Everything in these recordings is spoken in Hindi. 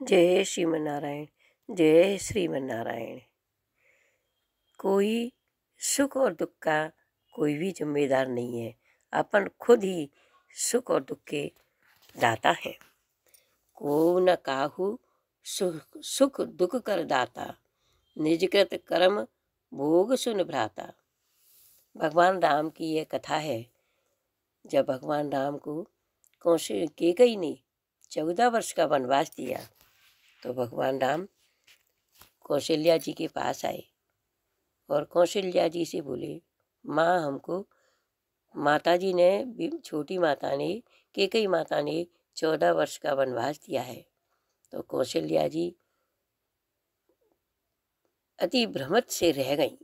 जय श्रीमन्नारायण। जय श्रीमन्नारायण। कोई सुख और दुख का कोई भी जिम्मेदार नहीं है, अपन खुद ही सुख और दुख के दाता हैं। को न काहू सुख दुख कर दाता, निजकृत कर्म भोग सुन भ्राता। भगवान राम की यह कथा है। जब भगवान राम को कैकेयी ने 14 वर्ष का वनवास दिया तो भगवान राम कौशल्या जी के पास आए और कौशल्या जी से बोले, माँ हमको माता जी ने, छोटी माता ने, कैकेयी माता ने 14 वर्ष का वनवास दिया है। तो कौशल्या जी अति भ्रमत से रह गईं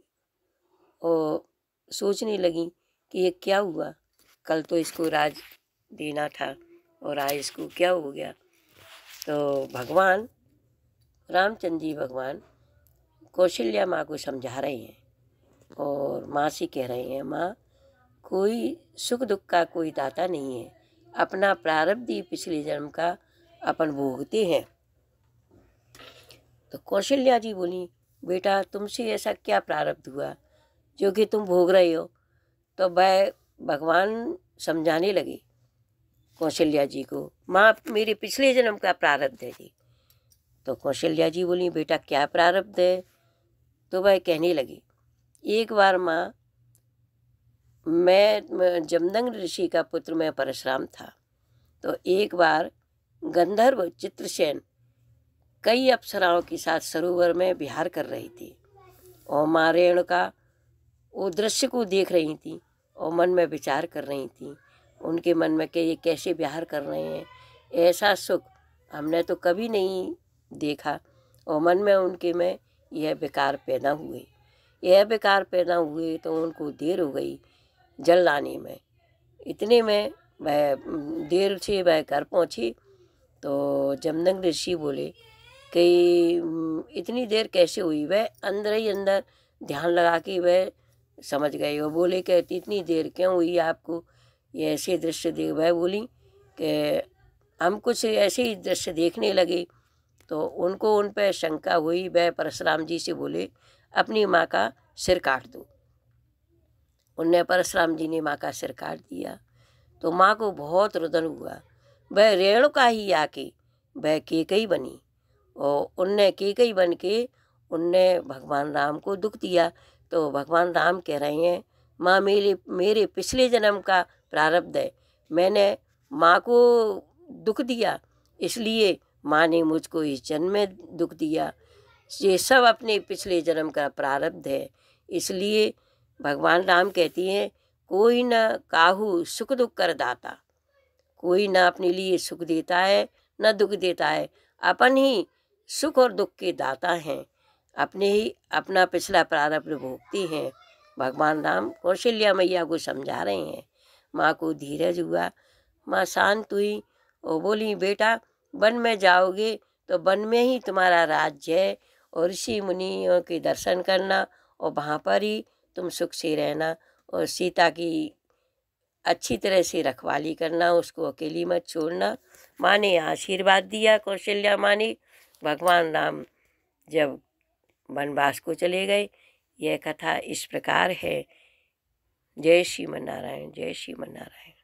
और सोचने लगी कि ये क्या हुआ, कल तो इसको राज देना था और आज इसको क्या हो गया। तो भगवान रामचंद्र जी भगवान कौशल्या माँ को समझा रहे हैं और माँ से कह रहे हैं, माँ कोई सुख दुख का कोई दाता नहीं है, अपना प्रारब्ध ही पिछले जन्म का अपन भोगते हैं। तो कौशल्या जी बोली, बेटा तुमसे ऐसा क्या प्रारब्ध हुआ जो कि तुम भोग रहे हो। तो वह भगवान समझाने लगे कौशल्या जी को, माँ मेरे पिछले जन्म का प्रारब्ध है जी। तो कौशल्या जी बोली, बेटा क्या प्रारब्ध है। तो वह कहने लगी, एक बार माँ मैं जमदग्नि ऋषि का पुत्र मैं परशुराम था। तो एक बार गंधर्व चित्रसेन कई अप्सराओं के साथ सरोवर में विहार कर रही थी और माँ रेणुका वो दृश्य को देख रही थी और मन में विचार कर रही थी। उनके मन में कि ये कैसे विहार कर रहे हैं, ऐसा सुख हमने तो कभी नहीं देखा। और मन में उनके में यह विकार पैदा हुए तो उनको देर हो गई जल लाने में। इतने में वह देर से वह घर पहुँची तो जमदग्नि ऋषि बोले कि इतनी देर कैसे हुई। वह अंदर ही अंदर ध्यान लगा के वह समझ गए। वो बोले कि इतनी देर क्यों हुई आपको, ये ऐसे दृश्य देख। वह बोली कि हम कुछ ऐसे ही दृश्य देखने लगे। तो उनको उन पर शंका हुई। वह परशुराम जी से बोले, अपनी माँ का सिर काट दो। उनने परशुराम जी ने माँ का सिर काट दिया। तो माँ को बहुत रुदन हुआ। वह रेणुका ही आके वह कैकेयी बनी और उनने कैकेयी बन के उनने भगवान राम को दुख दिया। तो भगवान राम कह रहे हैं, माँ मेरे पिछले जन्म का प्रारब्ध है, मैंने माँ को दुख दिया इसलिए माँ ने मुझको इस जन्म में दुख दिया। ये सब अपने पिछले जन्म का प्रारब्ध है। इसलिए भगवान राम कहती हैं, कोई न काहू सुख दुख कर दाता। कोई ना अपने लिए सुख देता है न दुख देता है, अपन ही सुख और दुख के दाता हैं, अपने ही अपना पिछला प्रारब्ध भोगते हैं। भगवान राम कौशल्या मैया को समझा रहे हैं। माँ को धीरज हुआ, माँ शांत हुई और बोली, बेटा वन में जाओगे तो वन में ही तुम्हारा राज्य है और ऋषि मुनियों के दर्शन करना और वहाँ पर ही तुम सुख से रहना और सीता की अच्छी तरह से रखवाली करना, उसको अकेली मत छोड़ना। माँ ने आशीर्वाद दिया कौशल्या माँ ने। भगवान राम जब वनवास को चले गए। यह कथा इस प्रकार है। जय श्रीमन्नारायण। जय श्रीमन्नारायण।